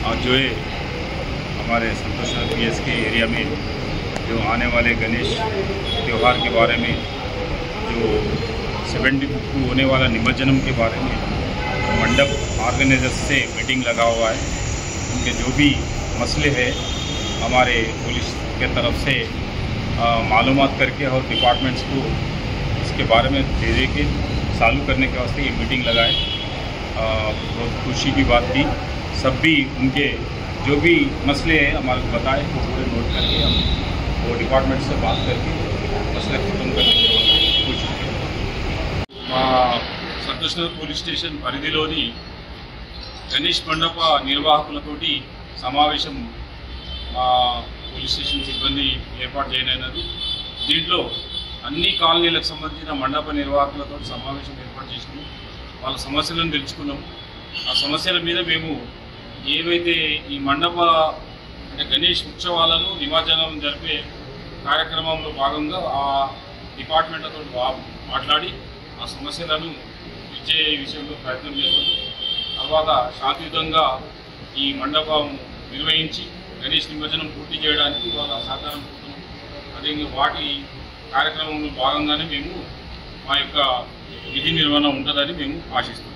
आज जो है हमारे संतोष नगर PSK एरिया में जो आने वाले गणेश त्यौहार के बारे में, जो 72 को होने वाला निमज्जनम के बारे में मंडप ऑर्गेनाइजर्स से मीटिंग लगा हुआ है। उनके जो भी मसले हैं हमारे पुलिस के तरफ से मालूमात करके और डिपार्टमेंट्स को इसके बारे में दे के चालू करने के वास्ते ये मीटिंग लगाए। बहुत खुशी की बात थी, सब भी उनके जो भी मसले हैं हमारे को बताए तो पूरे नोट करके हम वो डिपार्टमेंट से बात करके मसले खत्म करने की कोशिश करें। संतोष नगर పోలీస్ స్టేషన్ పరిధిలోని గణేష్ మండప నిర్వాహకులతోటి సమావేశం పోలీస్ స్టేషన్ సిబ్బంది ఏర్పాటు చేయనున్నారు। దీంట్లో అన్ని కాలనీలకు సంబంధించిన మండప నిర్వాహకులతో సమావేశం ఏర్పాటు చేసినాము। వాళ్ళ సమస్యలను తెలుసుకున్నాము। ఆ సమస్యల మీద మేము ఏవైతే ఈ మండప అంటే గణేష్ ఉత్సవాలను నిమజ్జనం జరిపే కార్యక్రమంలో భాగంగా ఆ డిపార్ట్మెంట్లతో మాట్లాడి ఆ సమస్యలను ఇచ్చే విషయంలో ప్రయత్నం చేస్తున్నాం। తర్వాత శాంతియుతంగా ఈ మండపం నిర్వహించి గణేష్ నిమజ్జనం పూర్తి చేయడానికి వాళ్ళ సహకారం కోరుతున్నాం। అదే వాటి కార్యక్రమంలో భాగంగానే మేము మా యొక్క విధి నిర్వహణ ఉంటుందని మేము ఆశిస్తున్నాం।